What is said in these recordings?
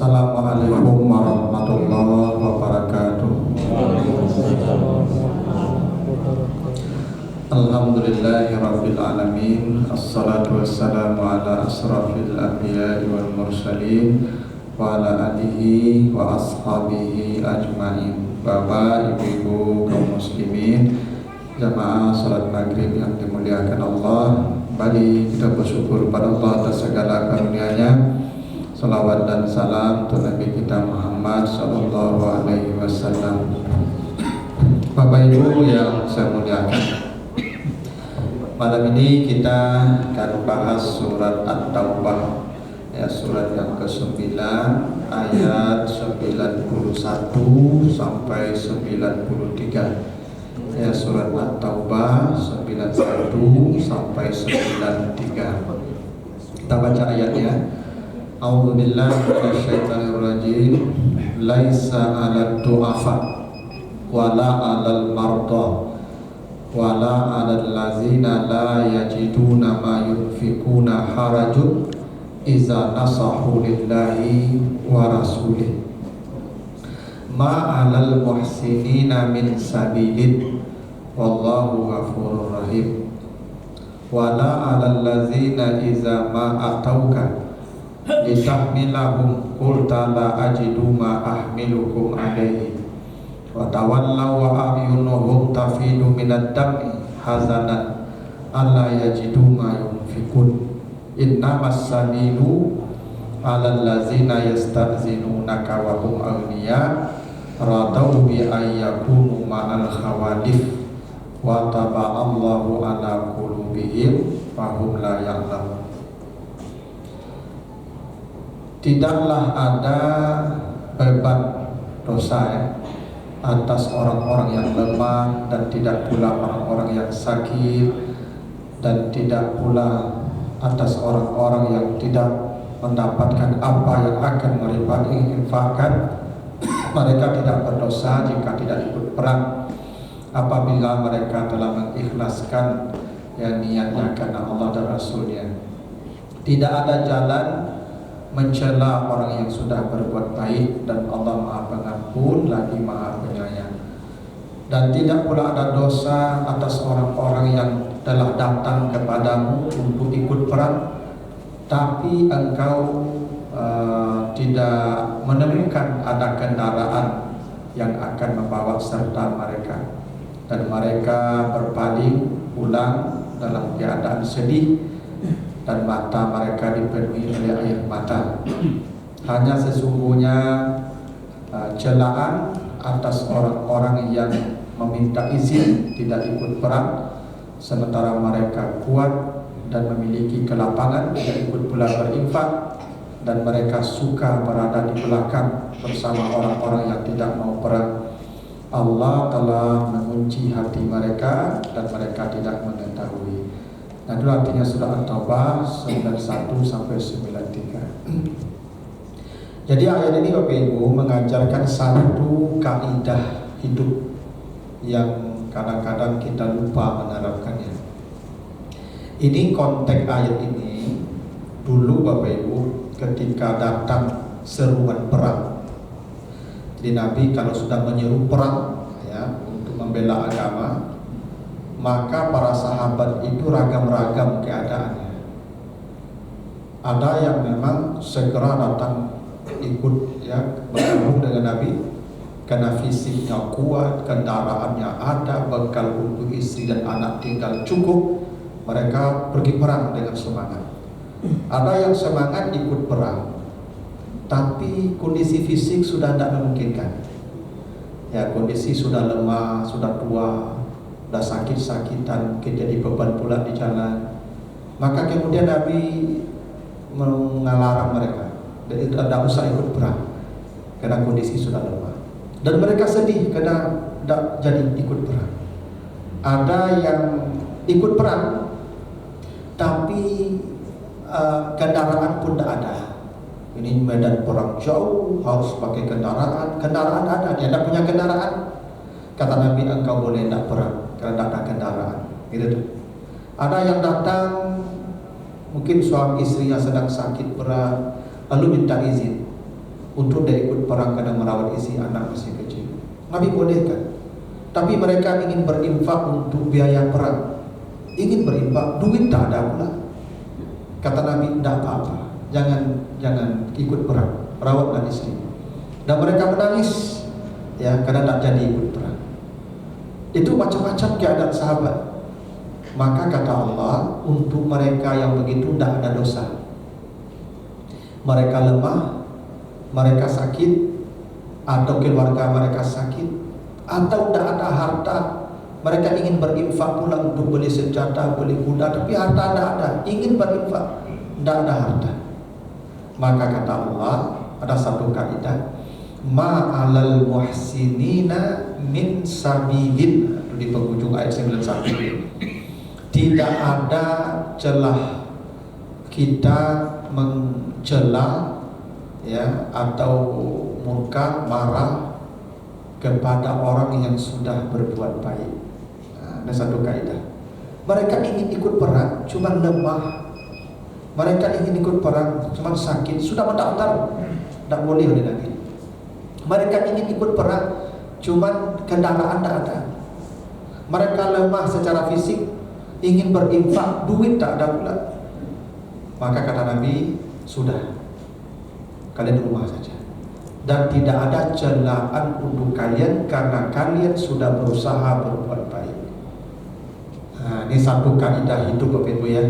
Assalamualaikum warahmatullahi wabarakatuh. Alhamdulillahirabbil alamin. Assalatu wassalamu ala asrafil anbiya'i wal mursalin wa ala alihi wa ashabihi ajmain. Bapak, ibu-ibu kaum muslimin, jamaah salat maghrib yang dimuliakan Allah, mari kita bersyukur pada Allah atas segala karunia-Nya. Salawat dan salam untuk Nabi kita Muhammad sallallahu alaihi wasallam. Bapak Ibu yang saya muliakan, malam ini kita akan bahas surat At-Taubah, ya, surat yang ke-9 ayat 91 sampai 93. Ya, surat At-Taubah 91 sampai 93. Kita baca ayatnya. A'udzu billahi minasyaitonir rajim. Laisa 'alal du'afa wala 'alal marda wala 'alal ladzina la yajiduna ma yunfikuna harajun iza nasahu lillahi wa rasulih ma 'alal muhsinina min sabilin wallahu ghafurur rahim wala 'alal ladzina iza ma atauka litahmilahum qulta la ajidu ma ahmilukum alaihi wa tawallaw wa a'yunuhum tafidu minad dam'i hazanan alla yajidu ma yunfikun innamas sabilu 'alal ladzina yasta'zinunaka wa hum aghniya radau bi ayyakunu ma'al khawalif wa taba'allahu ala qulubihim fa hum la ya'lamun. Tidaklah ada beban dosa atas orang-orang yang lemah, dan tidak pula orang-orang yang sakit, dan tidak pula atas orang-orang yang tidak mendapatkan apa yang akan mereka infakkan. Mereka tidak berdosa jika tidak ikut perang apabila mereka telah mengikhlaskan yang niatnya karena Allah dan Rasulnya. Tidak ada jalan mencela orang yang sudah berbuat baik, dan Allah Maha Pengampun lagi Maha Penyayang. Dan tidak pula ada dosa atas orang-orang yang telah datang kepadamu untuk ikut perang, tapi engkau tidak menemukan ada kendaraan yang akan membawa serta mereka, dan mereka berpaling pulang dalam keadaan sedih, dan mata mereka dipenuhi oleh air mata. Hanya sesungguhnya celaan atas orang-orang yang meminta izin tidak ikut perang, sementara mereka kuat dan memiliki kelapangan, tidak ikut pula berinfak, dan mereka suka berada di belakang bersama orang-orang yang tidak mau perang. Allah telah mengunci hati mereka dan mereka tidak mengetahui. Nah, itu artinya surah At-Taubah 91 sampai 93. Jadi ayat ini Bapak Ibu mengajarkan satu kaidah hidup yang kadang-kadang kita lupa menerapkannya. Ini konteks ayat ini dulu Bapak Ibu ketika datang seruan perang. Jadi Nabi kalau sudah menyeru perang, ya, untuk membela agama, maka para sahabat itu ragam-ragam keadaannya. Ada yang memang segera datang ikut, ya, bergabung dengan Nabi karena fisiknya kuat, kendaraannya ada, bekal untuk istri dan anak tinggal cukup, mereka pergi perang dengan semangat. Ada yang semangat ikut perang, tapi kondisi fisik sudah tidak memungkinkan. Ya, kondisi sudah lemah, sudah tua, sudah sakit-sakitan, mungkin jadi beban pula di jalan. Maka kemudian Nabi mengalarang mereka, tidak usah ikut perang karena kondisi sudah lemah. Dan mereka sedih karena tidak jadi ikut perang. Ada yang ikut perang, tapi kendaraan pun tidak ada. Ini medan perang jauh, harus pakai kendaraan. Kendaraan ada, dia tidak punya kendaraan. Kata Nabi, engkau boleh tidak perang karena tidak ada kendaraan. Gitu tuh. Ada yang datang, mungkin suami istri yang sedang sakit berat, lalu minta izin. untuk dia ikut perang karena merawat isi anak masih kecil. Nabi bolehkan. Tapi mereka ingin berinfak untuk biaya perang, ingin berinfak, duit tak ada pula. Kata Nabi, tidak apa-apa, jangan ikut perang, rawatlah istri. Dan mereka menangis, ya, karena tak jadi ikut perang. Itu macam-macam keadaan sahabat. Maka kata Allah, untuk mereka yang begitu tidak ada dosa. Mereka lemah, mereka sakit, atau keluarga mereka sakit, atau tidak ada harta, mereka ingin berinfak pula untuk beli senjata, beli kuda, tapi harta tidak ada, ingin berinfak, tidak ada harta. Maka kata Allah, ada satu kaidah, ma'alal muhsinina min sabilin, di penghujung ayat 91. Tidak ada celah kita mencela, ya, atau murka, marah kepada orang yang sudah berbuat baik. Nah, ada satu kaidah. Mereka ingin ikut perang, cuma lemah. Mereka ingin ikut perang, cuma sakit, sudah mendaftar, tidak boleh oleh Nabi. Mereka ingin ikut perang, cuma kendaraan tidak ada. Mereka lemah secara fisik, ingin berinfak, duit tak ada pula. Maka kata Nabi, sudah, kalian di rumah saja. Dan tidak ada celaan untuk kalian karena kalian sudah berusaha berbuat baik. Nah, ini satu kaidah hidup Bapak Ibu ya,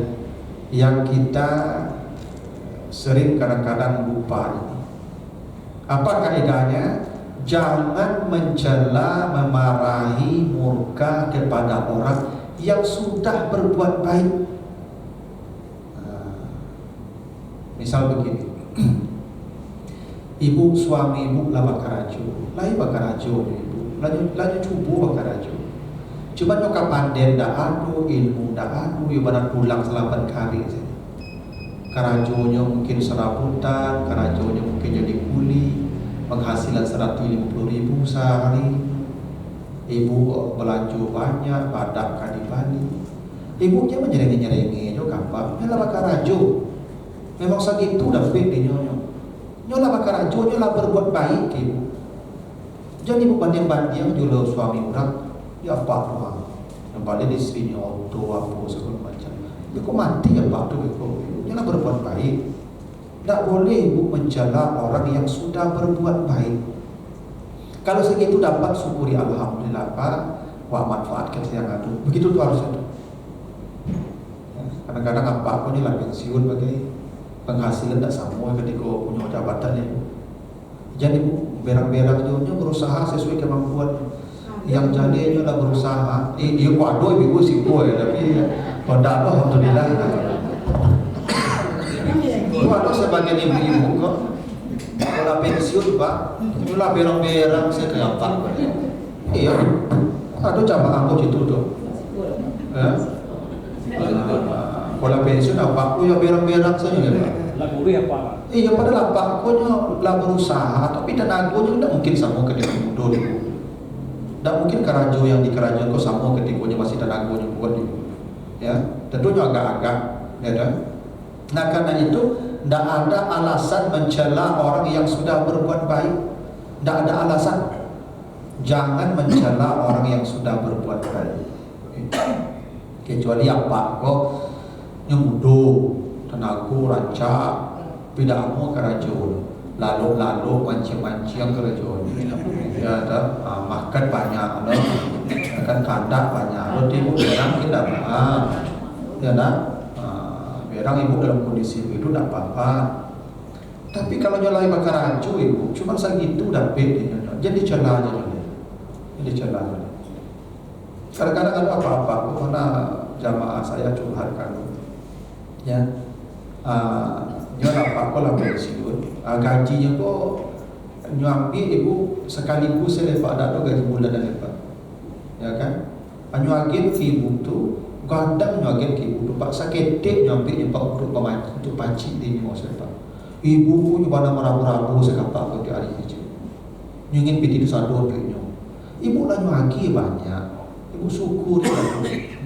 yang kita sering kadang-kadang lupa ini. Apa kaidahnya? Jangan mencela, memarahi, murka kepada orang yang sudah berbuat baik. Misal begini, ibu suami ibu lah bakarajo, lah bakarajo ibu, laju cubu bakarajo. Cuma nyokap pandai dah adu, ilmu dah adu, ibarat pulang selapan kali saja. Karajonya mungkin serabutan, karajonya mungkin jadi kuli, penghasilan 150.000 sehari. Ibu belanja banyak, badak kali Bali. Ibunya menyerengi-nyerengi juga apa? Nyola bakarajo. Memang segitu dah fit di nyonya. Nyola bakarajo, nyola berbuat baik ibu. Jadi ibu banding-banding jual suami orang, ya apa doang. Yang paling istrinya auto apa segala macam. Ya kok mati ya pak tu kok. Nyola berbuat baik. Tak boleh ibu mencela orang yang sudah berbuat baik. Kalau segitu dapat syukuri alhamdulillah Pak, wah manfaatkan yang ada. Begitu tuh harusnya. Kadang-kadang apa aku ni lah pensiun bagi penghasilan tak sama ketika punya jabatan ya. Jadi berang-berang dia berusaha sesuai kemampuan. Yang jadinya lah berusaha. Dia waduh ibu sih boy tapi pada alhamdulillah. Waduh sebagai ibu-ibu kok. Kalau pensiun Pak, itulah berang-berang saya kayak apa? Iya, aduh coba aku itu tuh. Kalau pensiun apa? Aku ya berang-berang saja ya Pak. Lagu apa? Iya, padahal Pak aku lah berusaha, tapi tenagaku tidak mungkin sama ketika muda dulu. Tidak mungkin kerajo yang di kerajaan kau sama ketika masih tenagaku buat dulu. Ya, tentunya agak-agak, ya kan? Nah karena itu tidak ada alasan mencela orang yang sudah berbuat baik. Tidak ada alasan. Jangan mencela orang yang sudah berbuat baik. Kecuali apa kok nyemudo, tenaga rancak, pidamu kerajaan, lalu manci-manci yang kerajaan. Ya ada makan banyak, makan kandak banyak. Roti ibu orang tidak ya nak. Berang ibu dalam kondisi itu tidak apa-apa. Tapi kalau nyolai bakar rancu ibu, cuma segitu dah beda. Jadi celah aja dulu. Jadi celah aja. Kadang-kadang ada apa-apa, karena jamaah saya curhatkan. Ya, nyola apa lah pensiun, gajinya kok nyambi ibu sekaligus selepas ada gaji bulan dan lepas. Ya kan? Nyuagin ibu tu kadang nyuagin ibu tu pak sakit nyambi nyempak untuk pemancing untuk pancing di nyuang selepas. Ibu pun nyoba merabu-rabu sekapa ke hari itu. Nyungin piti tu sador punya. Ibu lah nyuagi banyak. Ibu syukur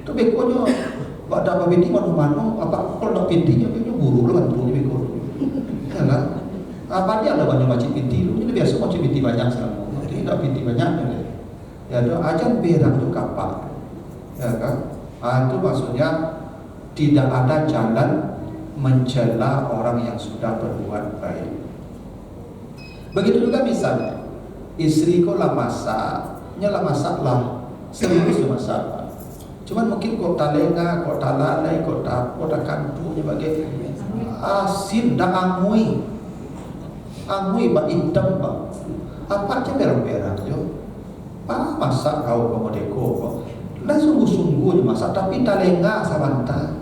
tu bekonya pada apa piti mana-mana apa kalau nak pitinya punya guru lah tu beko. Ya kan? Apa dia ada banyak macam binti lu? Ini biasa macam binti banyak selama. Tidak binti banyak ni. Ya, tu ajan berak tu kapak. Ya kan? Itu maksudnya tidak ada jalan mencela orang yang sudah berbuat baik. Begitu juga misalnya istri kau lah masak, lah serius tu masak. Cuman mungkin kau tak lengah, kau tak lalai, kau tak kantu bagai asin dah angui bak hitam bak. Apa je berang-berang jo. Masak kau komodeko kau. Lah sungguh-sungguh masak tapi tak lengah sabanta.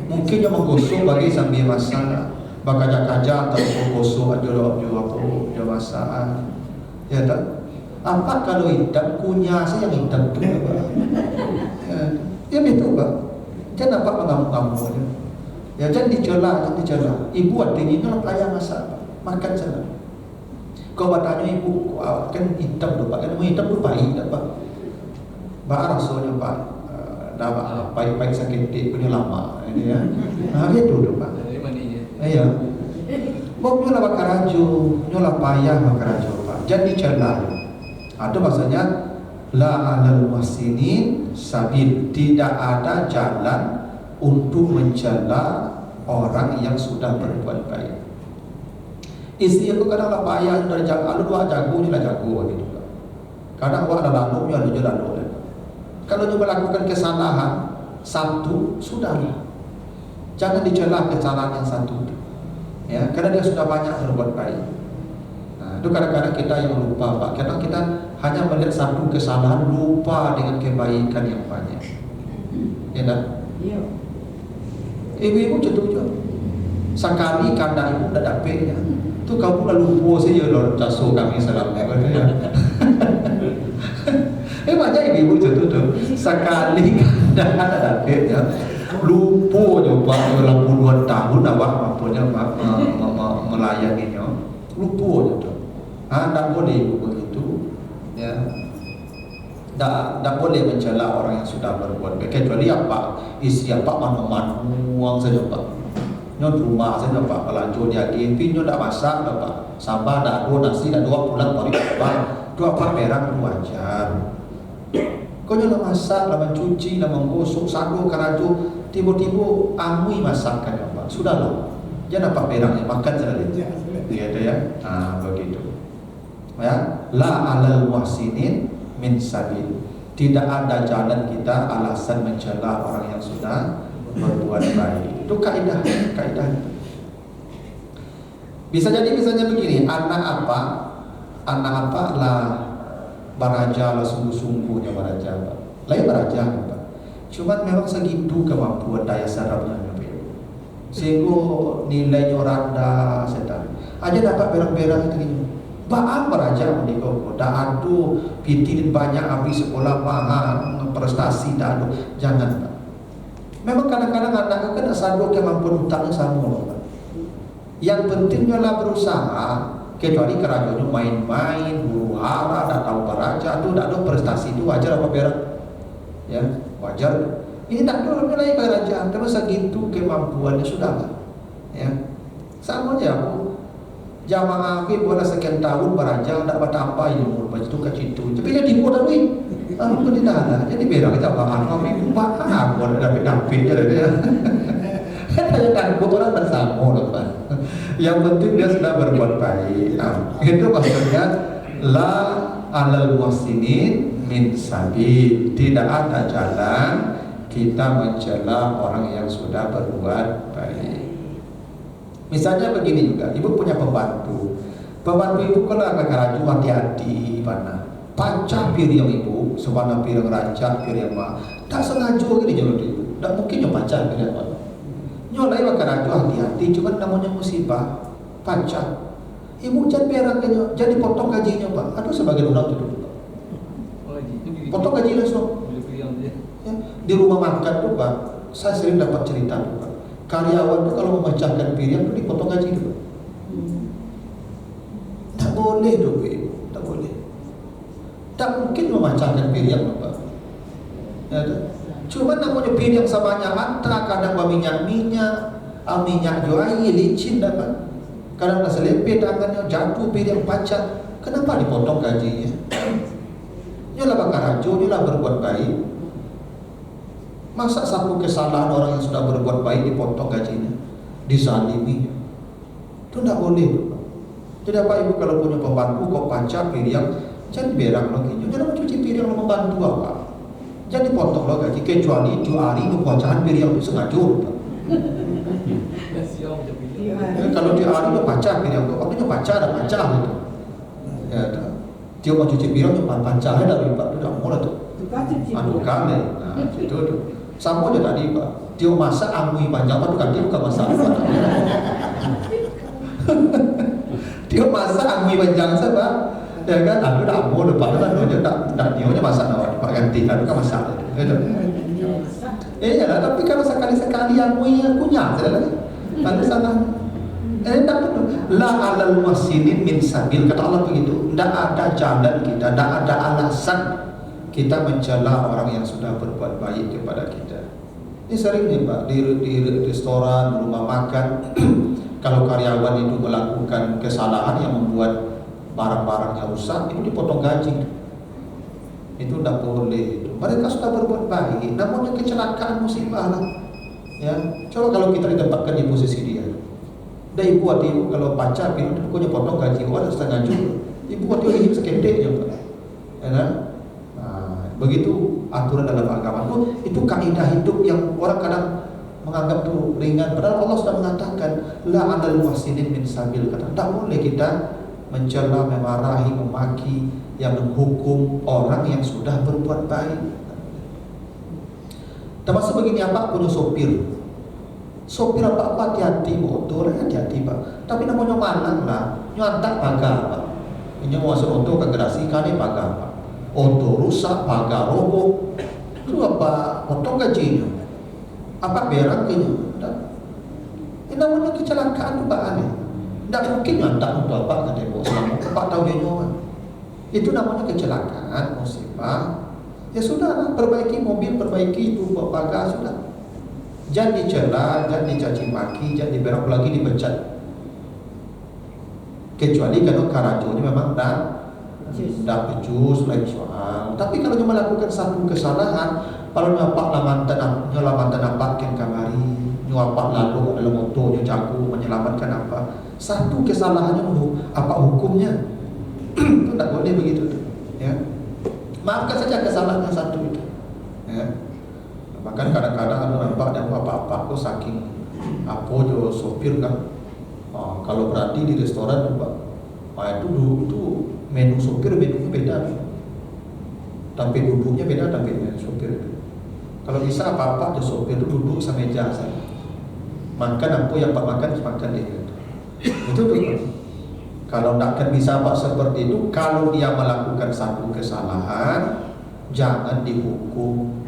Mungkin yang menggosok bagi sambil masak. Bakaja-kaja atau gosok ada apa masak. Ya tak? Apa kalau hitam kunyah saya yang hitam tu. Ya betul pak. Jangan dapat mengamuk-ngamuk je. Ya jangan dicela. Ibu ada ini nak payah masak, makan sana. Kau bertanya ibu, kan hitam tu pak, kan hitam tu baik tak pak? Bah rasanya pak, dah baik sakit punya lama, ini ya. Betul tu pak. Ya. Mau nyola bakarajo, nyola payah bakarajo pak. Jangan dicela. Itu maksudnya la alal muhsinin sabil, tidak ada jalan untuk mencela orang yang sudah berbuat baik. Istri aku kadang lah payah dari jago, dua jago ni lah jago gitu. Kadang awak ada lalu, dia ada lalu. Kalau dia melakukan kesalahan satu, sudahlah. Jangan dicela kesalahan yang satu. Ya, karena dia sudah banyak berbuat baik. Nah, itu kadang-kadang kita yang lupa pak. Kadang kita hanya melihat satu kesalahan, lupa dengan kebaikan yang banyak. Ya tak? Iya. Ibu-ibu contohnya sekali kandang ibu dah dapatnya. Tu kamu lalu lupa saja lor caso kami salam ya. Banyak ibu contoh tu sekali kandang ada dapatnya. Lupa coba dalam puluhan tahun awak mampunya melayaninya. Lupa je tu. Tak boleh begitu. Ya. Tak boleh mencela orang yang sudah berbuat baik. Kecuali apa? Istri apa manuang saja pak. Nyo rumah saja pak. Kalau dia gipi nyo dah masak dah pak. Sabar dah dua nasi dah dua pulang balik pak. Dua pak perang dua wajar. Kau nyo dah masak, dah mencuci, dah menggosok, sado karajo, tiba-tiba amui masakan pak. Sudahlah. Jangan dapat perangnya makan saja. Dia ada ya. Begitu. Ya, la alal muhsinin min sabil. Tidak ada jalan kita alasan mencela orang yang sudah berbuat baik. Itu kaidah. Bisa jadi misalnya begini, anak apa lah baraja lah sungguh-sungguhnya baraja. Lah ya baraja Pak. Cuma memang segitu kemampuan daya sarafnya sehingga nilainya rendah sedang. Aja dapat berang-berang itu. Baam beraja menikah, dah adu pitin banyak habis sekolah mahal prestasi dah adu, jangan pak. Memang kadang-kadang anak kan asal kemampuan utangnya sama pak. Yang pentingnya lah berusaha, kecuali kerajanya main-main, huru hara, dah tahu beraja tu, dah ada prestasi tu wajar apa berak? Ya wajar. Ini tak ada nilai beraja, tapi segitu kemampuannya sudah lah. Ya sama aja aku. Jamaah aku boleh sekian tahun beraja tak dapat apa ilmu lepas itu ke situ. Tapi dia tipu dah duit. Aku tidak ada. Jadi berak kita bahan kami buat aku ada dapat je dia. Saya tak buat orang bersama lepas. Yang penting dia sudah berbuat baik. Itu maksudnya la alal muhsinin min sabil. Tidak ada jalan kita mencela orang yang sudah berbuat baik. Misalnya begini juga, ibu punya pembantu ibu kalau agak raju hati-hati mana pancah piring ibu, sebanyak piring rancak piring mah, tak sengaja gini jodoh ibu, tak mungkin yang pancah piring mah, nyolai agak raju hati-hati, cuma namanya musibah, pancah, ibu jangan perangnya, jadi potong gajinya pak, aduh sebagai orang tu dulu, potong gaji langsung, ya, di rumah makan tu pak, saya sering dapat cerita tu pak. Karyawan tu kalau memecahkan piring tu dipotong gaji tu. Tak boleh tu ibu, tak boleh. Tak mungkin memecahkan piring apa. Ya tu. Cuma namanya piring sebanyak antara kadang berminyak-minyak, minyak juai licin dapat. Kadang dah selipit tangannya, jatuh piring pacak. Kenapa dipotong gajinya? Nyolah bakar rajo, nyolah berbuat baik. Masa satu kesalahan orang yang sudah berbuat baik dipotong gajinya, dizalimi? Itu tidak boleh. Jadi apa ibu kalau punya pembantu kok pacak piring, jangan berang lagi. Jangan mencuci piring lo membantu apa? Jangan dipotong lo gaji, kecuali itu hari itu pecahan piring itu sengaja. Kalau dia hari itu pacak piring, apa itu pacak ada pacak gitu. Ya, dia mau cuci piring itu pacak ada dari pak, tidak mau lah tuh. Anu kali, nah itu tuh. Sama aja tadi pak, dia masak angui panjang itu kan dia bukan masak. Dia masak angui panjang sebab ya kan, aku tak mau depan kan dia tak dia masak nawar pak ganti kan bukan masak. Ya lah, tapi kalau sekali-sekali angui punya salah. Kalau salah tak betul. La alal muhsinin min sabil, kata Allah begitu. Tidak ada jalan kita, tidak ada alasan kita mencela orang yang sudah berbuat baik kepada kita. Ini sering nih Pak, di restoran, rumah makan, kalau karyawan itu melakukan kesalahan yang membuat barang-barangnya rusak, itu dipotong gaji. Itu tidak boleh. Mereka sudah berbuat baik, namanya kecelakaan musibah lah. Ya, coba kalau kita ditempatkan di posisi dia. Dan ibu hati ibu kalau pacar itu pokoknya potong gaji orang setengah juta. Ibu hati hidup sekendek je Pak. Ya kan? Begitu aturan dalam agama itu kaidah hidup yang orang kadang menganggap itu ringan, padahal Allah sudah mengatakan la adal muhsinin min sabil, kata tak boleh kita mencela, memarahi, memaki, yang menghukum orang yang sudah berbuat baik. Termasuk begini, apa punya sopir apa hati-hati, motor hati-hati Pak, tapi namanya malang lah, nyantak pagar Pak, ini masuk motor ke gerasi kali pagar Pak. Oto rusak, pagar roboh, itu apa? Potong gajinya, apa berang kayaknya? Ini namanya kecelakaan itu Pak aneh. Tidak mungkin nyantak untuk apa kata ibu selama 4 tahun dia nyawa. Itu namanya kecelakaan, musibah. Ya sudah, perbaiki mobil, perbaiki itu pagar sudah. Jangan dicela, jangan dicaci maki, jangan diberang lagi dipecat. Kecuali kalau karajo ini memang dah becus lain soal. Tapi kalau dia melakukan satu kesalahan, kalau nyapak lamatan apa ken kamari, nyapak lalu dalam motor, jago menyelamatkan apa, satu kesalahannya dulu, apa hukumnya? Itu tak boleh begitu tuh. Ya, maafkan saja kesalahan yang satu itu. Ya, bahkan kadang-kadang ada nampak dan apa-apa, kok saking apa jo sopir kan. Kalau berarti di restoran tuh Pak, itu menu sopir menunya beda, tapi duduknya beda, tapi sopir itu. Kalau bisa apa-apa, sopir itu duduk semeja saja. Makan apa yang Pak makan dia. Itu tuh. Kalau tidak akan bisa Pak seperti itu, kalau dia melakukan satu kesalahan, jangan dihukum.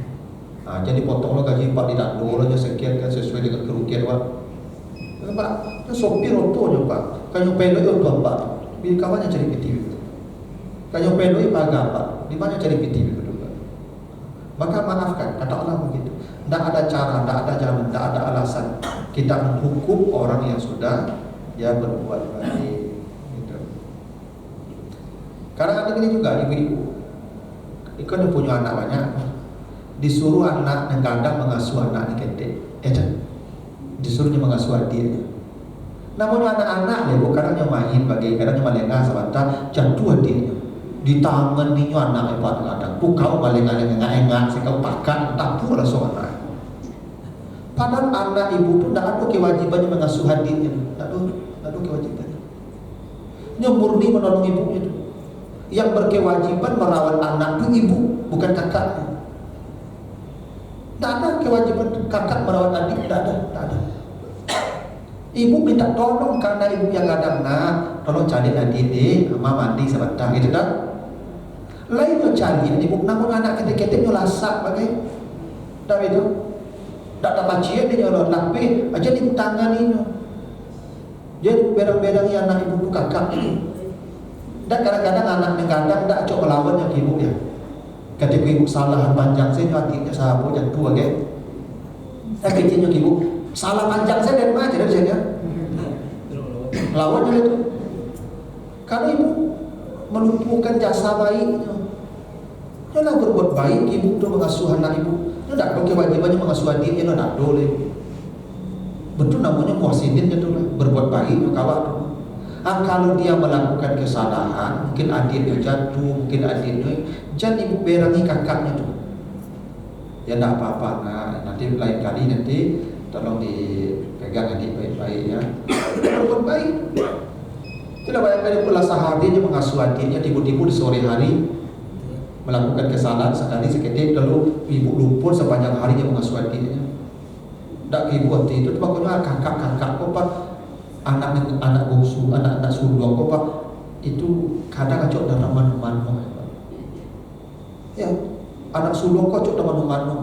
Nah, jadi potonglah gaji Pak, tidak dulu aja sekian kan sesuai dengan kerugian Pak. Pak, itu sopir otonya Pak. Kayu pelok itu Pak. Di kawannya cari PTV. Kayu pelok pagar Pak. Di mana cari PTV itu Pak. Maka maafkan, kata Allah begitu. Tidak ada cara, tidak ada jalan, tidak ada alasan kita menghukum orang yang sudah berbuat baik. Gitu. Karena ada ini juga ibu-ibu. Ikan punya anak banyak. Disuruh anak kadang mengasuh anak ni ketek, disuruhnya mengasuh dia. Namun anak-anak dia kadang main bagi, kadang melengah sebentar, jatuh dia di tangan ni anak lepas kadang. Kau maleng-maleng engak-engak, sekau pakan, tak pula seorang. Padahal anak ibu tu tak ada kewajibannya mengasuh adiknya, tak ada kewajibannya. Dia murni menolong ibunya tu. Yang berkewajiban merawat anak tu ibu, bukan kakaknya. Tak ada kewajiban kakak merawat adik, tak ada. Ibu minta tolong karena ibu yang kadang tolong cari adik ni, mama mandi sebentar gitu tak. Lain tu cari ibu, namun anak ketik-ketik lasak bagai, tak itu. Tak dapat cian dia nyolot lapis, aja di tangan ini. Jadi berang-berang yang anak ibu kakak ini. Dan kadang-kadang anak kadang tak cok melawan yang ibu dia. Ketika ibu salah panjang saya hatinya sahabat yang tua kan. Saya kecilnya ibu salah panjang saya dari mana dari saya. lawannya itu. Karena ibu melumpuhkan jasa baiknya. Dia berbuat baik, ibu tu mengasuh anak ibu. Dia tak ada kewajibannya mengasuh adik, dia tak boleh. Betul namanya muhsinin itu berbuat baik kawan tu. Kalau dia melakukan kesalahan, mungkin adiknya jatuh, mungkin adiknya, jangan ibu berangi kakaknya tu. Ya tak apa-apa, nanti lain kali nanti tolong dipegang adik baik-baik ya. Berbuat baik. Tidak banyak kali pula sahabat dia mengasuh adiknya, tiba-tiba di sore hari melakukan kesalahan sekali seketik, lalu ibu lumpur sepanjang harinya mengasuh adiknya. Tak ibu hati itu, makanya kakak-kakak kok pak, anak bungsu, anak sulung kok pak, itu kadang acok dalam manu-manu. Ya, anak sulung kok acok dalam manu-manu.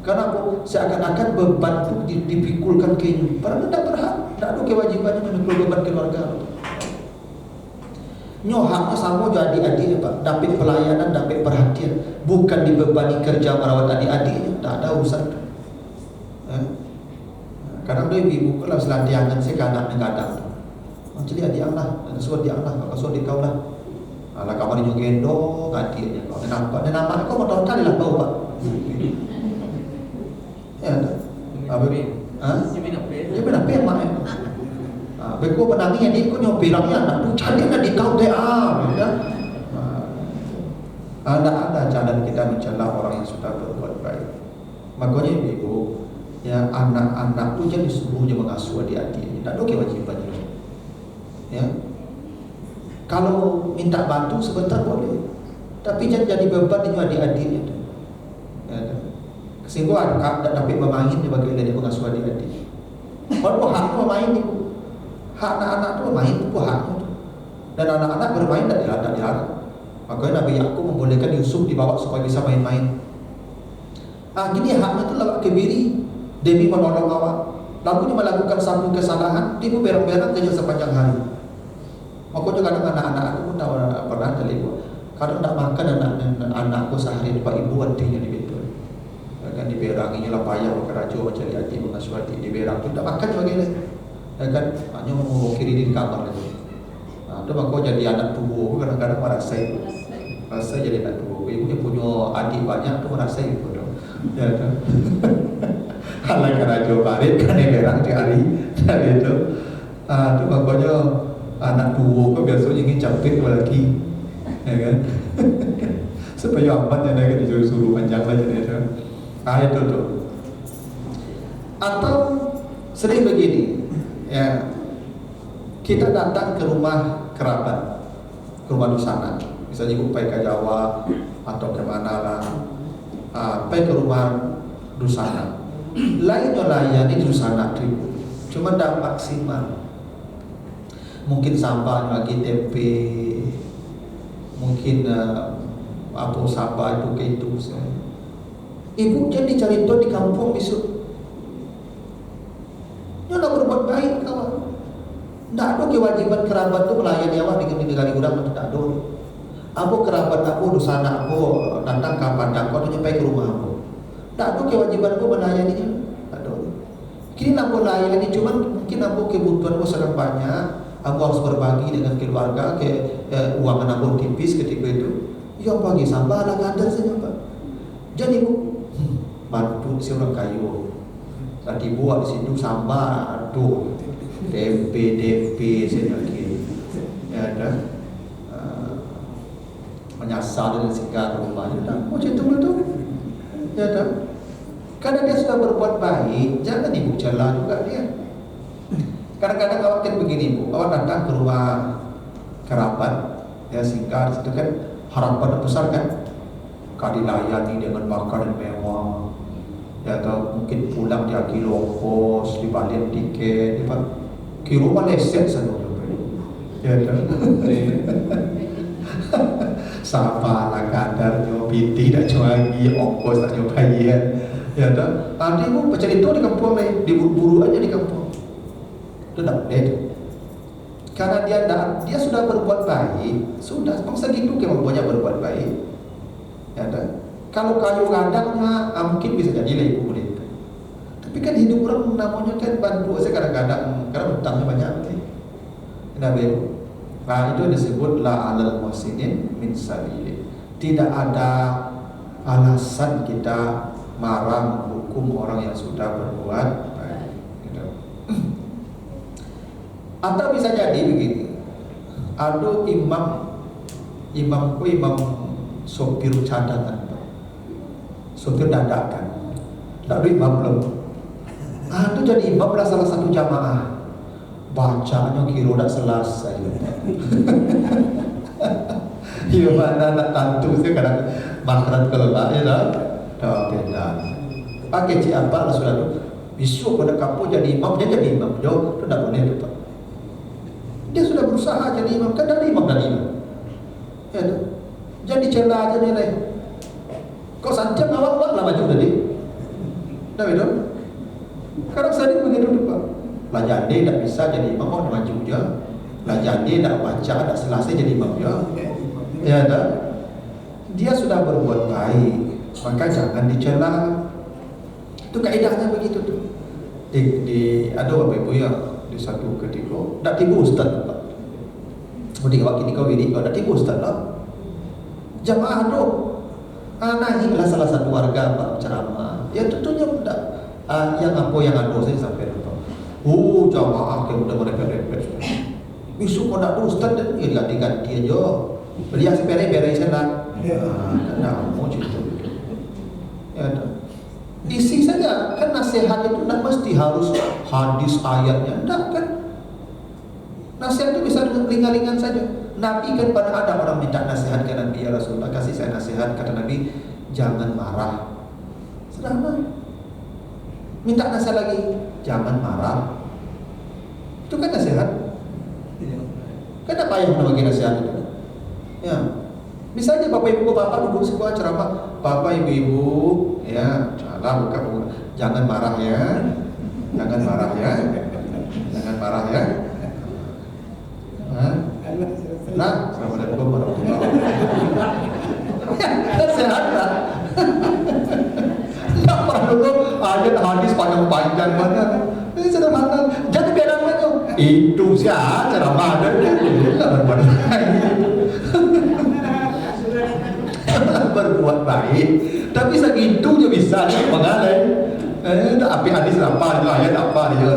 Karena apa? Seakan-akan beban itu dipikulkan ke ini. Padahal tidak berhak, tidak ada kewajibannya memikul beban keluarga. Nyohaknya sama jadi adik-adiknya pak, dapat pelayanan, dapat perhatian, bukan dibebani kerja merawat adik-adiknya, tak ada urusan. Kadang dia ibu kalau selatihangan saya kadang kadang, jadi adik Allah, suruh dia Allah, kalau suruh dia kau lah, kalau kamu dia gendong adiknya, kalau dia nampak, kau mau tahu kali lah tahu pak. Ya, apa ni? Dia benar benar mak. Beko penangi adik kau nyopi lagi anak tu cari adik kau deh ya. Ada cara kita mencela orang yang sudah berbuat baik. Makanya ibu, ya anak-anak tu jadi suruhnya mengasuh adik-adiknya, tak ada kewajibannya. Ya, kalau minta bantu sebentar boleh, tapi jangan jadi beban dengan adik-adiknya. Ya, sehingga anak dapat bermain dia bagi dia mengasuh adik-adik. Kalau hak bermain itu, hak anak-anak tu bermain itu haknya tu. Dan anak-anak bermain tak dilarang. Makanya Nabi Yakub membolehkan Yusuf dibawa supaya bisa main-main. Gini haknya tu lewat kebiri demi menolong awak. Lalu dia melakukan satu kesalahan, dia berang-berang kerja sepanjang hari. Makanya kadang anak-anak aku pun tak pernah terlibat. Kadang tak makan anak-anakku sehari pak ibu artinya di betul. Kan diberanginya lah payah kerja macam adik mengasuh adik diberang tu tak makan sebagainya. Kan hanya mengukiri di kamar itu. Itu makanya jadi anak tua kadang-kadang merasa itu. Rasa jadi anak tua. Ibunya punya adik banyak tu merasa itu. Ya kan. Kalau kerja barit kan berang di hari itu. Itu makanya anak tua kau biasa ingin capit lagi. Ya kan. Supaya aman jangan kan disuruh panjang lah jadi itu. Itu tu. Atau sering begini, ya kita datang ke rumah kerabat, ke rumah dusana, misalnya ibu pergi ke Jawa atau ke mana lah, pergi ke rumah dusana, lainnya layani dusana tu, cuma tak maksimal. Mungkin sampah lagi tempe, mungkin apa sampah itu ke itu. Ibu jadi cari tahu di kampung besok. Dia nak berbuat baik kawan. Tak ada kewajiban kerabat tu melayani awak dengan negara orang tak ada. Apa kerabat aku dusana aku datang ke padang kau nyampai ke rumah aku. Tak ada kewajiban aku melayaninya. Tak ada. Kini nak melayani cuma mungkin aku kebutuhan aku sangat banyak. Aku harus berbagi dengan keluarga uang aku tipis ketika itu. Ya bagi sampah lah kadar saja pak. Jadi ibu bantu si orang kayu. Tadi buat di situ sambal, aduh, DP sedikit, ya ada, menyasar dengan segala rumahnya. Macam itu betul, ya ada. Karena dia sudah berbuat baik, jangan ibu celah juga dia. Kadang-kadang awak kan begini ibu, awak datang ke rumah kerabat, ya singkat itu kan harapan besar kan, kau dilayani dengan makanan mewah. Ya atau mungkin pulang dia kilo ongkos, dibalik tiket, kilo Malaysia saja. Ya kan? Siapa lah kadar nyobi tidak cuma lagi ongkos tak nyoba ya. Ya kan? Nanti pun bercerita di kampung ni, diburu-buru aja di kampung. Itu tak boleh. Karena dia sudah berbuat baik, sudah bangsa gitu kemang banyak berbuat baik. Ya kan? Kalau kayu kadangnya mungkin bisa jadi lah ibu boleh. Tapi kan hidup orang namanya kan bantu saya kadang-kadang karena hutangnya banyak. Nah itu disebut la alal muhsinin min sabili. Tidak ada alasan kita marah menghukum orang yang sudah berbuat baik. Gitu. Atau bisa jadi begini, ada imam sopir cadangan, sopir dadakan, tak ada imam belum. Itu jadi imam adalah salah satu jamaah, bacanya kira tak selesai. Iya mana nak tantu sih kadang makanan kelebak ya lah, dah beda. Pakai apa lah sudah tu. Besok pada kampung jadi imam, dia jadi imam, jauh tu tak boleh tu. Dia sudah berusaha jadi imam, kan dari imam. Ya tu. Jadi celah aja nilai. Kau sancam awak lah maju tadi. Dah betul. Kadang sering begitu tu Pak. Lah jadi tak bisa jadi imam, mau maju je. Lah jadi tak baca, tak selesai jadi imam je. Ya tak? Dia sudah berbuat baik, maka jangan dicela. Itu kaedahnya begitu tu. Ada Bapak Ibu yang di satu ketika tak tiba ustaz Pak. Kemudian waktu ini kau ini kau tak tiba ustaz lah. Jamaah tu naiklah salah satu warga Pak ceramah. Ya tentunya tidak yang ada saya sampai lupa. Jamaah yang udah merepet-repet. Besok kau nak ustaz dan ganti-ganti aja. Beliau sepere-pere sana. Nah, mau cerita. Ya dah. Isi saja kan nasihat itu tidak mesti harus hadis ayatnya, tidak kan? Nasihat itu bisa ringan-ringan saja. Nabi kan pada ada orang minta nasihat ke Nabi, ya Rasulullah kasih saya nasihat, kata Nabi jangan marah. Sederhana. Minta nasihat lagi, jangan marah. Itu kan nasihat. Kan apa yang nak bagi nasihat itu? Ya. Misalnya Bapak Ibu Bapak duduk sebuah ceramah, Bapak Ibu ya, buka jangan marah ya. Jangan marah ya. Jangan marah ya. Nah, Assalamualaikum warahmatullahi wabarakatuh. Sehat tak? Tak perlu hadis panjang-panjang mana. Ini sederhana. Jadi biarkan itu. Itu siapa ceramah ada berbuat baik, tapi segitu je bisa mengalih. Api hadis apa, ayat apa dia.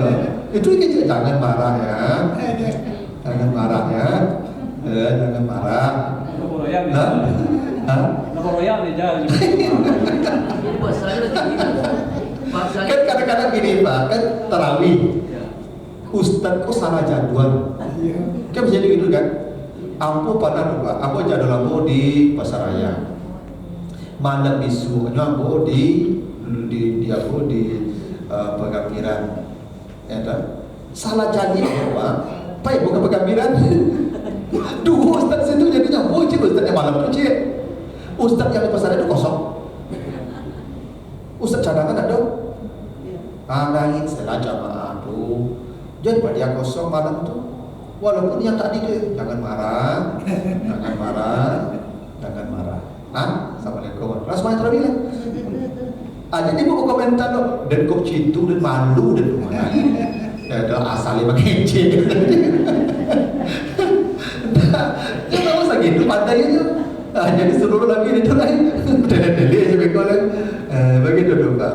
Itu jangan marah ya, jangan marah ya, jangan marah. Kan kadang-kadang gini Pak, kan tarawih, ustaz kok salah jadwal, kan bisa jadi gitu kan? Ampu pada lupa, aku jadwal ampu di Pasaraya. Malam isu, ampu di Pegambiran. Ya tak? Salah jadi apa? Baik bukan Pegambiran. Dua ustaz itu jadinya, cik ustaz yang malam tu cik. Ustaz yang di Pasaraya itu kosong. Ustaz cadangan ada. Naik setelah jamaah tu. Jadi pada dia kosong malam tu. Walaupun yang tadi tu jangan marah, jangan marah, jangan marah. Assalamualaikum. Rasmai terawih lah. Jadi buku komentar tu, dan kau cintu dan malu dan mana? Dah asalnya pakai cik. Jangan usah gitu, pandai aja. Jadi seluruh lagi itu lain. Deli aja bekolan. Begitu tu Pak.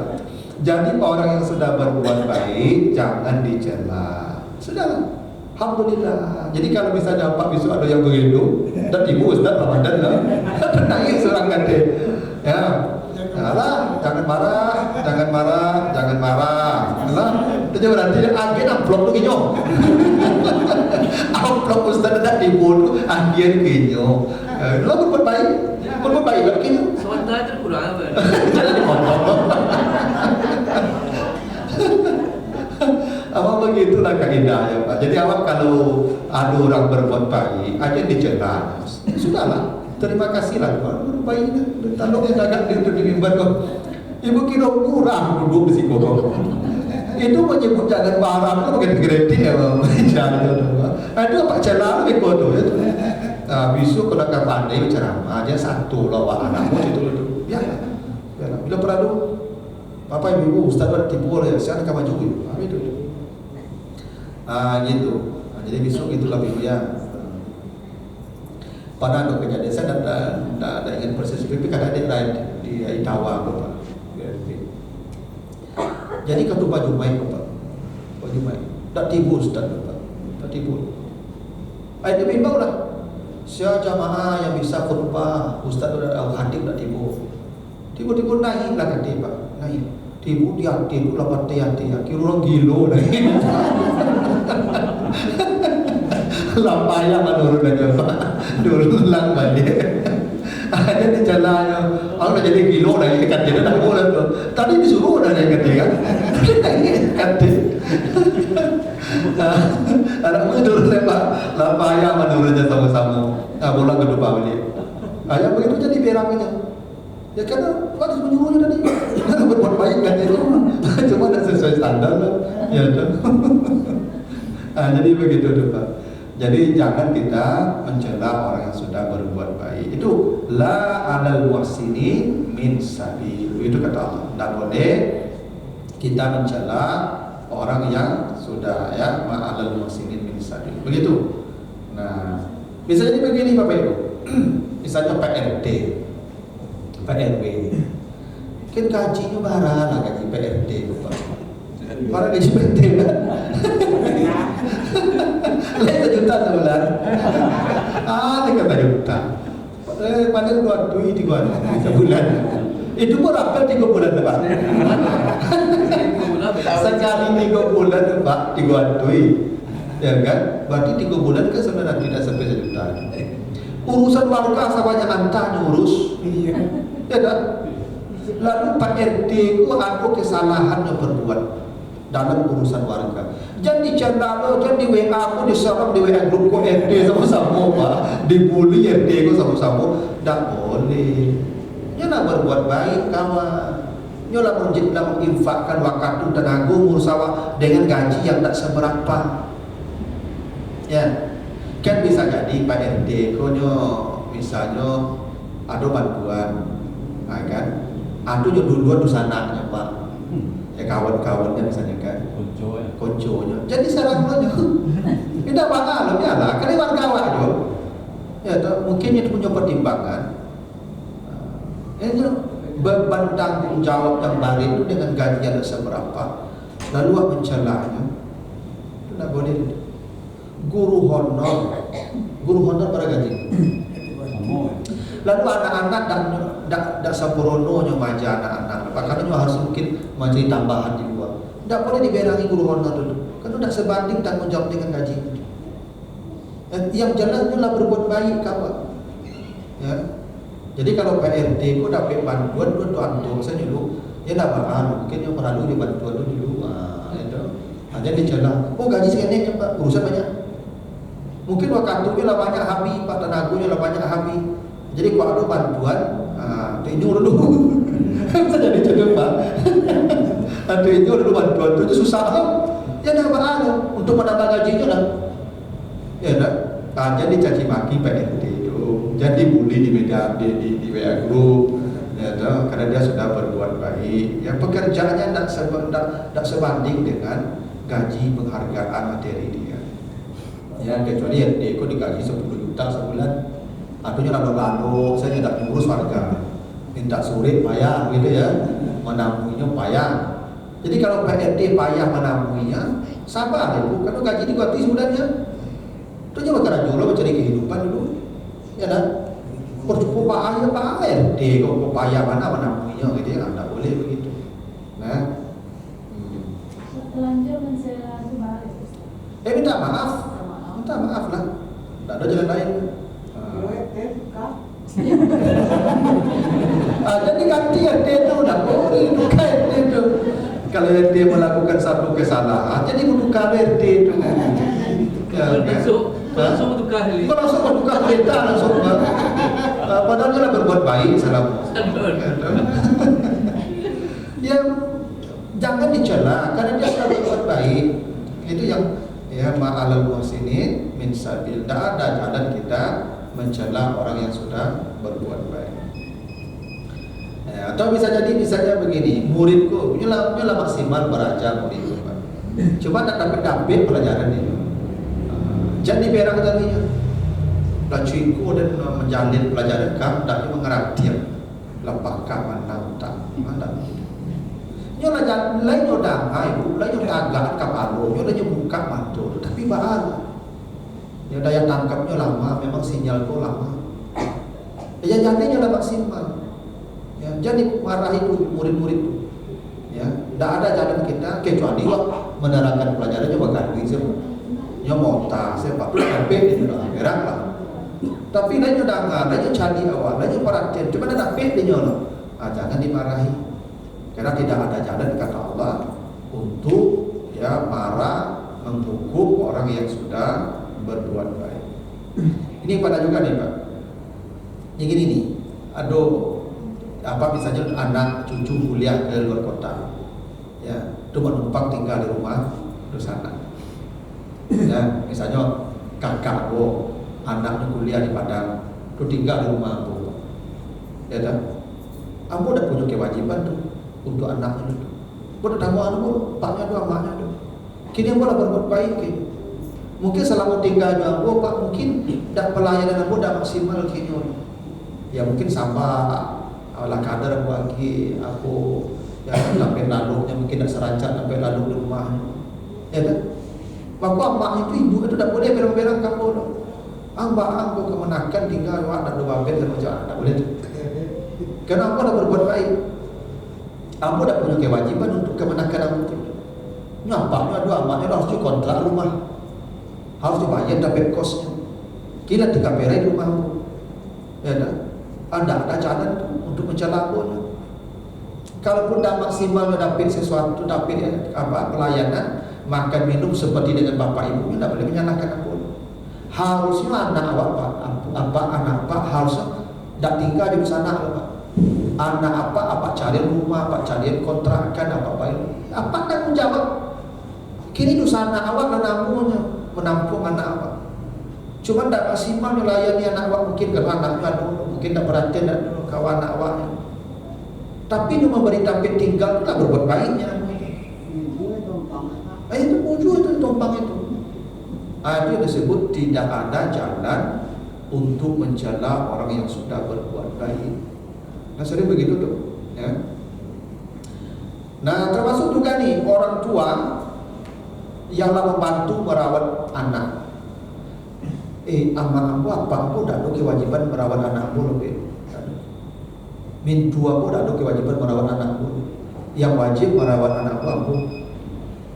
Jadi orang yang sudah berbuat baik jangan dicela. Sudahlah. Alhamdulillah. Jadi kalau misalnya Pak besok ada yang begitu, dan Ibu Ustaz Ramadan lah, nangis seorang kata, ya, lah, jangan marah, jangan marah, jangan marah, lah, itu berarti agen amplop tu kinyo, amplop Ustaz dah dibuat, agen kinyo, lo berbuat baik lah kinyo. Sementara itu kurang apa? Jangan dipotong. Awak begitulah kaedahnya Pak. Jadi awak kalau ada orang berbuat baik, aja dicela. Sudahlah, terima kasihlah Pak. Baik, tolong agak di mimbar kau. Ibu kira kurang duduk di situ. Itu menyebut jangan marah, itu bagian gereti ya Pak. Itu Pak cela lebih kau tu. Besok kalau kau pandai ceramah aja satu lawan anakmu itu. Ya, bila perlu Bapak Ibu Ustaz ada tipu oleh saya akan maju itu. Gitu. Jadi besok itulah video ya. Pada ada kejadian saya tidak ingin persis tapi kan ada di Itawa Bapak. Jadi ketua Jumai Bapak. Pak Jumai. Tak tibu Ustaz Bapak. Tak tibu. Ayat Nabi bau lah. Siapa jamaah yang bisa khutbah Ustaz al-Khatib tak tibu. Tiba-tiba naik lah kan dia Pak. Naik. Tibu di hati itu lapat hati. Kira orang gilo naik. Lampaya menurun aja Pak. Dulu lang balik. Ada di jalannya. Orang jadi gilo naik kat dia tak boleh tu. Tadi disuruh dah naik kat dia kan. Naik kat dia. Anak menurun Pak. Lampaya menurun aja sama-sama. Bola kedua balik. Yang begitu jadi berangnya. Ya karena harus menyuruhnya tadi. Karena berbuat baik kan dia. Cuma tidak sesuai standar lah. Ya tu. Jadi begitu tu Pak. Jadi jangan kita mencela orang yang sudah berbuat baik. Itu la 'alal muhsinin min sabil. Itu kata Allah. Tidak boleh kita mencela orang yang sudah ya ma 'alal muhsinin min sabil. Begitu. Nah, bisa jadi begini Bapak Ibu. Misalnya PRD, Pak RW. Kan gajinya barang lah gaji PRD Bapak. Barang gaji PRD kan. 1 juta sebulan. Ini kata juta. Padahal buat duit 3 sebulan. Itu pun rapel 3 bulan Pak. Sekali 3 bulan Pak 3 duit. Ya kan? Berarti 3 bulan kan sebenarnya tidak sampai 1 juta. Urusan warga banyak antanya urus. Ya tak? Lalu Pak RT itu ada kesalahan yang berbuat dalam urusan warga. Jangan dicandalo, jangan di WA aku diserang di WA grup ko RT sama-sama Pak, dibully RT ko sama-sama. Tak boleh. Dia nak berbuat baik kawan. Dia nak menginfakkan waktu tenaga musawa dengan gaji yang tak seberapa. Ya, kan bisa jadi Pak RT ko misalnya ada bantuan, kan? Ada dua-dua di sananya Pak. Ya kawan-kawannya misalnya kan konconya jadi sarangnya tidak bakal ya lah karena kawan jo ya mungkin itu punya pertimbangan itu beban tanggung jawab yang baru itu dengan gaji yang seberapa lalu mencelanya itu tidak boleh. Guru honor pada gaji lalu anak-anak dan sempurna maja anak-anak makanya harus mungkin majai tambahan di luar. Tidak boleh diberangi guru honor dulu karena tidak sebanding tanggung jawab dengan gaji. Yang jelas itulah berbuat baik kawan. Ya. Jadi kalau PRT ku dapat bantuan tu antum saya dulu ya tidak bakal mungkin yang perlu dibantuan dulu itu hanya dicela oh gaji segini Pak urusan banyak mungkin waktu lah banyak habis Pak tenaganya lah banyak habis. Jadi kalau ada bantuan, tinjau dulu. Bisa jadi cedera Pak. Tinjau dulu bantuan itu susah kan? Ya dah berada untuk menambah gajinya lah. Ya dah. Jadi caci maki PRT itu, jadi bully di media di WA group. Ya dah. Karena dia sudah berbuat baik. Yang pekerjaannya tak sebanding dengan gaji penghargaan materi dia. Ya kecuali RT kok digaji 10 juta sebulan. Artinya lalu-lalu saya tidak ngurus warga, minta surit payah gitu ya, menamuinya payah. Jadi kalau PRT payah menamuinya, sabar ibu, karena gaji diganti sebenarnya. Itu coba karena dulu mencari kehidupan dulu, ya kan? Percuma Pak RT kok payah mana menamuinya gitu ya, tidak boleh begitu. Nah, Terlanjur mencela kembali. minta maaf lah, tidak ada jalan lain. Jadi ganti RT itu udah boleh duka RT itu. Kalau RT melakukan satu kesalahan, jadi menduka RT itu. Langsung menduka heli. Langsung menduka kereta langsung. Padahal dia berbuat baik salam. Ya jangan dicela karena dia sudah berbuat baik. Itu yang ya ma'alal muhsinin min sabil. Tidak ada jalan kita mencela orang yang sudah berbuat baik. Atau bisa jadi misalnya begini, muridku nyolah maksimal belajar muridku Pak. Cuma tak dapat pelajaran ini. Jadi berang tadinya lacuiku dan menjalin pelajaran kam tak mengeratian lepakah manang tak mana nyo lain nyo damai bu lain nyo tagak kapalo nyo lain buka mantu tapi baal nyo daya tangkapnya lama memang sinyalku lama ya jadinya lah maksimal ya jadi marahi itu murid-murid itu ya tidak ada jalan kita kecuali menerangkan pelajarannya bagai semua nyo monta sebab sampai di berang lah tapi lain nyo dangar lain nyo cari awal lain nyo perhatian cuma ada pet di nyo jangan dimarahi karena tidak ada jalan kata Allah untuk ya marah menghukum orang yang sudah berbuat baik. Ini pada juga nih Pak. Yang gini nih, aduh apa misalnya anak cucu kuliah ke luar kota, ya, itu menumpang tinggal di rumah di sana. Ya, misalnya kakak anaknya kuliah di Padang, itu tinggal di rumah aku, ya kan? Aku udah punya kewajiban tuh untuk anaknya itu. Udah tanggungan aku, paknya tuh, amaknya tuh. Kini aku lah berbuat baik. Mungkin selama tinggal juga aku, pak mungkin dak pelayanan aku dak maksimal kini. Ya mungkin sama lah kadar aku lagi aku ya sampai lalunya mungkin dak serancat sampai lalu di rumah. Ya kan? Waktu amaknya itu ibu itu dak boleh berang-berang kamu loh. Aku kemenakan tinggal ada dua bed sama jalan dak boleh. Karena aku dah berbuat baik. Aku dah punya kewajiban untuk kemenakan aku itu. Nampaknya dua amaknya harus dikontrak rumah, harus dibayar dapat kosnya. Kira 3 perai rumah aku. Ya dah. Ada jalan untuk mencela aku. Kalaupun dah maksimal dapat sesuatu, dapat pelayanan, makan minum seperti dengan bapak ibu, tidak boleh menyalahkan aku. Harusnya anak anak harusnya tidak tinggal di sana Pak. Anak apa cari rumah, apa cari kontrakan, apa ini. Apa tanggung jawab? Kini di sana awak menampung anak apa? Cuma tidak maksimal melayani anak awak mungkin kalau anaknya dulu, mungkin tidak perhatian dulu kawan anak awaknya. Tapi dia memberi tempat tinggal itu tak berbuat baiknya. Itu wujud itu tumpang itu. Itu disebut tidak ada jalan untuk mencela orang yang sudah berbuat baik. Nah sering begitu tuh, ya. Nah termasuk juga nih orang tua yang membantu merawat anak. Ama aku apa aku dah ada kewajiban merawat anakku lebih. Min tua aku dah ada kewajiban merawat anakku. Yang wajib merawat anakku aku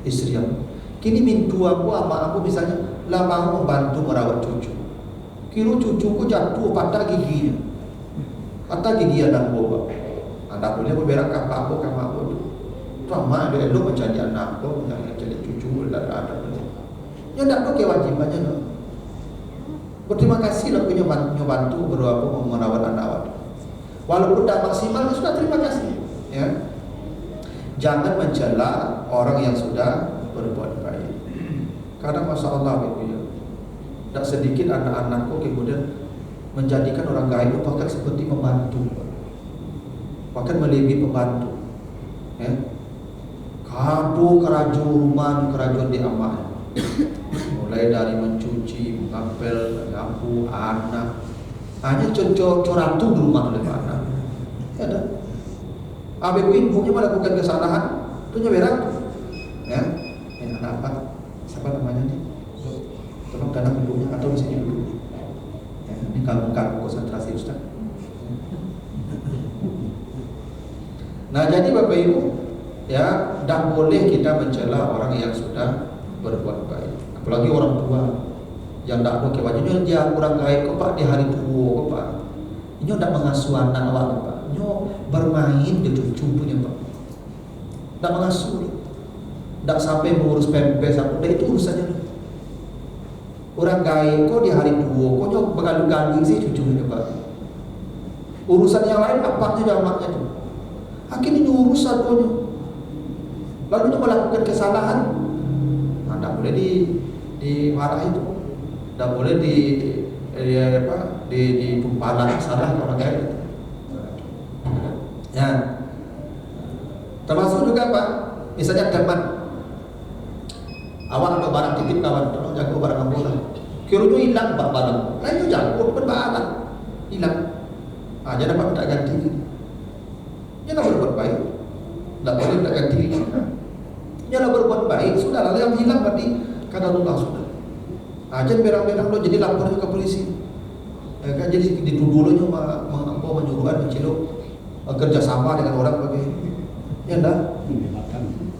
istri aku. Kini min tua aku ama aku misalnya lah mau membantu merawat cucu. Kira cucuku jatuh patah giginya. Patah gigi anak bawa. Anak boleh berberak kapal aku sama aku tu. Lama dia lu menjadi anak aku, menjadi cucu dan ada boleh. Ya tak ada kewajibannya no. Berterima kasih lah punya bantu berapa merawat anak awak. Walaupun tak maksimal sudah terima kasih. Ya. Jangan mencela orang yang sudah berbuat baik. Karena masyaallah itu ya. Tak sedikit anak-anakku kemudian menjadikan orang gaib bahkan seperti pembantu, bahkan melebihi pembantu. Ya. Kado kerajaan rumah, kerajaan di amal. Mulai dari mencuci, mengapel, menyapu anak. Hanya coratu di rumah oleh anak. Ya dah. Abe ibunya melakukan kesalahan, itu nyeberang. Ya. Anak apa? Siapa namanya nih? Tolong tanam ibunya atau di sini dulu. Ya, ini kalau konsentrasi Ustaz. Nah, jadi Bapak Ibu, ya, tak boleh kita mencela orang yang sudah berbuat baik. Apalagi orang tua yang tak ada kewajiban dia kurang baik kok Pak di hari tua kok Pak. Ini tak mengasuh anak awak Pak. Ini bermain di cucu punya Pak. Tak mengasuh. Tak sampai mengurus pempes apa. Itu urusannya. Orang gaya kok di hari tua kok nyo begalu-galu sih cucunya Pak. Urusan yang lain apanya jamaknya tu. Akhirnya urus satunya. Lalu dia melakukan kesalahan. Tak boleh dimarahi itu. Tak boleh ditumpalan salah orang gaya. Ya. Termasuk juga Pak, misalnya teman awak ada barang titip kawan, tolong jaga barang kamu lah. Kiranya hilang pak barang. Lah itu jangkut barang hilang. Aja dapat minta ganti. Jangan berbuat baik. Tak boleh minta ganti. Jangan berbuat baik. Sudahlah yang hilang berarti kata Allah sudah. Aja berang-berang lo jadi lapor ke polisi. Ya kan jadi dituduh lo menyuruhan menciluk kerjasama dengan orang bagi. Ya dah.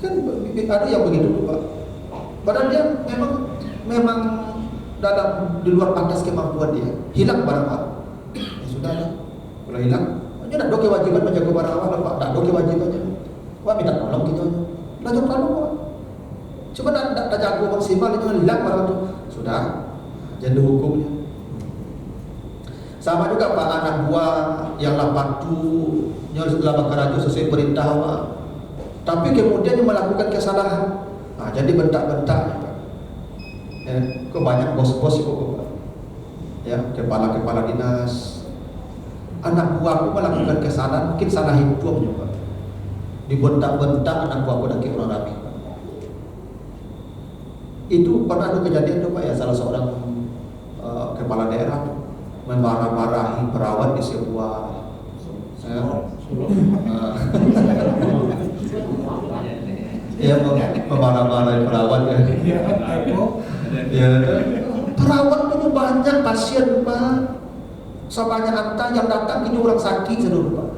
Kan ada yang begitu tuh pak. Padahal dia memang dalam di luar batas kemampuan dia. Hilang barang pak. Ya sudah lah. Kalau hilang, dia tak ada kewajiban menjaga barang awak pak. Tak ada kewajibannya. Wah minta tolong kita aja. Belajar tolong pak. Cuma tak jago maksimal itu hilang barang itu. Sudah. Jadi hukumnya. Sama juga pak anak buah yang lapatu, yang lama kerja sesuai perintah pak. Tapi kemudian dia melakukan kesalahan. Nah, jadi bentak-bentak. Ya, kok banyak bos-bos kok. Ya, kepala-kepala dinas. Anak buahku melakukan kesalahan, mungkin salah hidup juga. Dibentak-bentak anak buahku dan orang rapi. Itu pernah ada kejadian tuh pak ya, salah seorang kepala daerah memarah-marahi perawat di sebuah ya memarah-marahi perawat ya. Ya, perawat punya banyak pasien pak. Sebanyak anta yang datang ini orang sakit seluruh pak.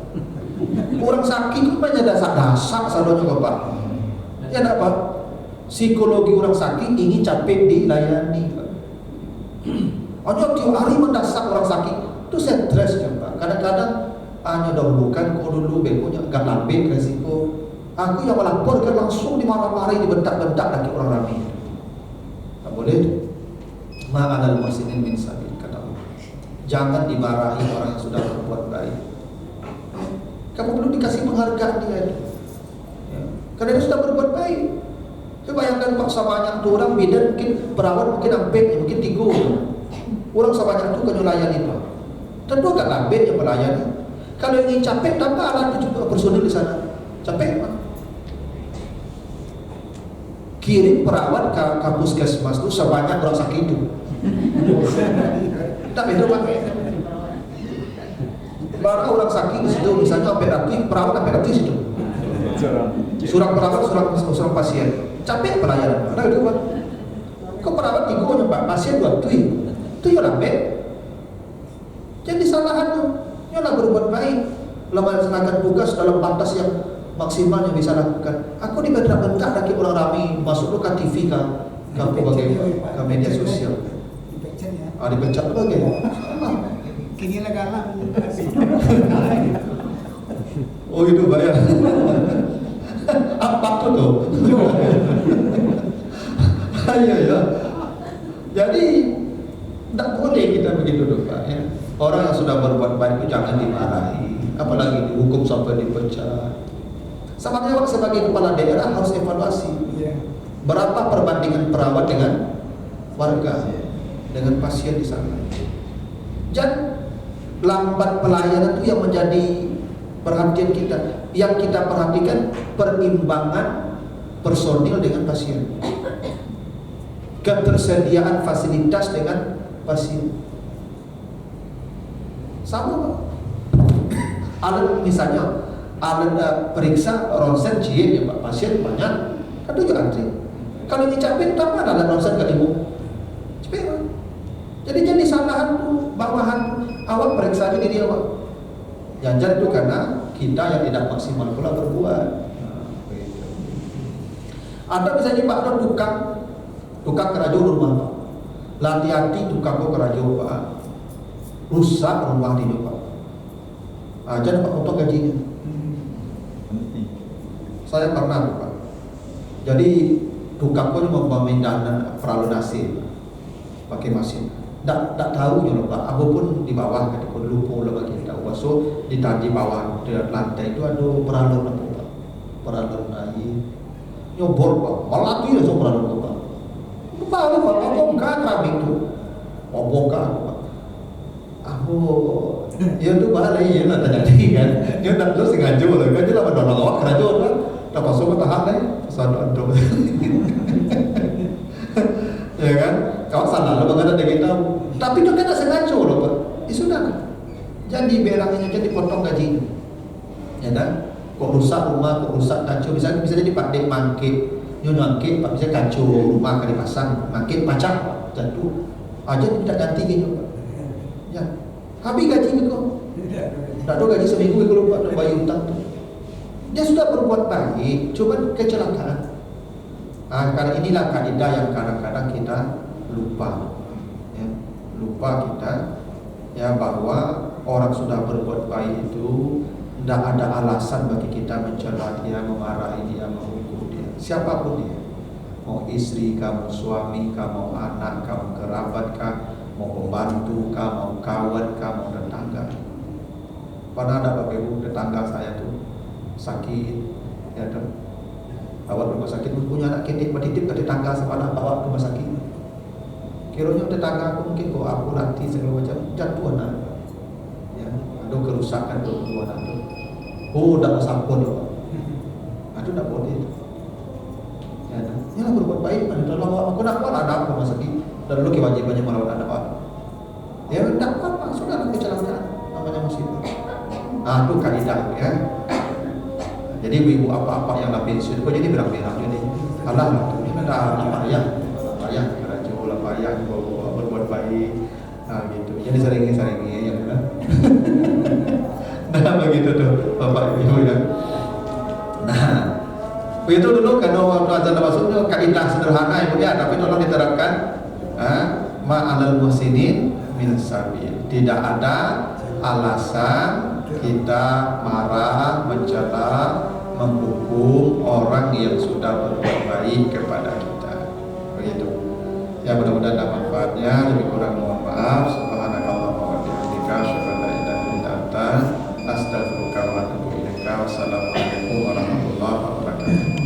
Orang sakit itu banyak dasar selalunya pak. Ya tak pak. Psikologi orang sakit ini capek dilayani pak. Hanya tiap hari mendasak orang sakit itu stres pak. Kadang-kadang hanya dahulukan kau dulu bekonya gak lambe resiko. Aku yang melaporkan langsung dimarah-marahi, dibentak-bentak lagi orang ramai. Tak boleh. Ma'alal muhsinin min sabil kata Allah. Jangan dimarahi orang yang sudah berbuat baik. Kamu perlu dikasih penghargaan dia itu. Ya. Karena dia sudah berbuat baik. Coba bayangkan pak sebanyak tu orang bidan mungkin perawat mungkin ampek mungkin 3. Orang sebanyak itu kan layani pak. Tentu agak lambat yang melayani. Kalau ingin capek tambah alat juga personil di sana. Capek pak. Kirim perawat ke puskesmas itu sebanyak orang sakit itu. Tak itu pak. Baru orang sakit di situ misalnya operatif, perawat operatif itu. Surang perawat, surang pasien. Capek pelayanan. Ada itu pak. Kau perawat 3 pak, pasien 2 itu ya lambat. Jadi salahan tu, nyolah berbuat baik, melaksanakan tugas dalam batas yang maksimal yang bisa lakukan. Aku dibentak-bentak lagi orang ramai masuk ke TV ke media sosial. Dipecat lagi. Kini lah galak. Oh itu bayar. Apa tuh? Ayo ya. Jadi tak boleh kita begitu dong pak. Ya. Orang yang sudah berbuat baik itu jangan dimarahi, apalagi dihukum sampai dipecat. Sama sebagai kepala daerah harus evaluasi. Berapa perbandingan perawat dengan warga, dengan pasien di sana. Jangan lambat pelayanan itu yang menjadi perhatian kita. Yang kita perhatikan perimbangan personil dengan pasien, ketersediaan fasilitas dengan pasien. Sama alat misalnya alat periksa ronsen cie ya pak, pasien banyak kan itu antri. Kalau ini capek tambah alat ronsen ke ibu cepet pak. Jadi salahan tu bawahan awak periksa aja diri awak. Jangan itu karena kita yang tidak maksimal pula berbuat. Ada misalnya pak ada tukang kerajo rumah pak. Hati-hati tukang kerajo pak. Rusak rumah dia pak. Aja dapat potong gajinya. Saya pernah pak. Jadi tukang pun memindah perahu nasi pakai mesin. Tak tahu je pak. Aku pun di bawah ketika lupa lah bagi tak masuk di tadi bawah di lantai itu ada perahu pak. Perahu air. Nyobor pak. Malah tu ya so perahu pak. Bawa pak. Bongkar kami tu. Bongkar pak. Aku ya tu bahaya ya nak jadi kan. Dia nak tu sengaja lah kan dia lah menolong awak kerja kan. Tak pasal tahan lah. Pasal untuk. Ya kan? kau salah lo mengenai kita, tapi itu kan tak sengaja loh Pak. Sudah kan. Jadi berangnya jadi potong gaji, ya kan? Kok rusak rumah, kok rusak kacau, bisa jadi Pak Dek mangkit, nyonangkit, Pak bisa kacau rumah kali pasang, mangkit macam jatuh, aja tidak ganti gitu Pak. Ya, habis gaji ni kok. Tak ada gaji seminggu kalau Pak bayar hutang tu. Dia sudah berbuat baik, cuma kecelakaan. Karena inilah kaidah yang kadang-kadang kita lupa, ya, lupa kita, ya bahwa orang sudah berbuat baik itu tidak ada alasan bagi kita mencela dia, memarahi dia, menghukum dia, siapapun dia, mau istri kah, mau suami kah, mau anak kah, mau kerabat kah, mau pembantu kah, mau kawan kah, mau tetangga. Pernah ada Bapak Ibu tetangga saya tuh sakit, ya kan? Bawa rumah sakit, punya anak ketik, bertitip ke tetangga sepadah bawa ke rumah sakit. Kiranya tetangga aku mungkin kok aku nanti segala macam jatuh anak, ya, ada kerusakan tuh anak tuh. Oh, tidak usah pun, itu tidak boleh. Ya, ini lah berbuat baik. Kalau aku nak ada apa rumah sakit, dan dulu kewajibannya merawat anak apa? Ya, tidak apa-apa, sudah kecelakaan, namanya musibah. Itu kaidah ya. Jadi ibu apa-apa yang lapin sudah kok jadi berang-berang jadi. Alah ini ada payah kerajaan lah payah berbuat baik. Gitu. Jadi sering ya kan. Nah begitu tuh Bapak Ibu ya. Nah begitu dulu kan waktu azan masuknya kaidah sederhana ya, tapi tolong diterapkan. Ma'alal muhsinin min sabil. Tidak ada alasan kita marah, mencela, menghukum orang yang sudah berbuat baik kepada kita. Begitu. Ya mudah-mudahan ada manfaatnya. Lebih kurang mohon maaf. Subhanakallahumma wa bihamdika asyhadu an la ilaha illa anta astaghfiruka wa atubu ilaika. Wassalamualaikum warahmatullahi wabarakatuh.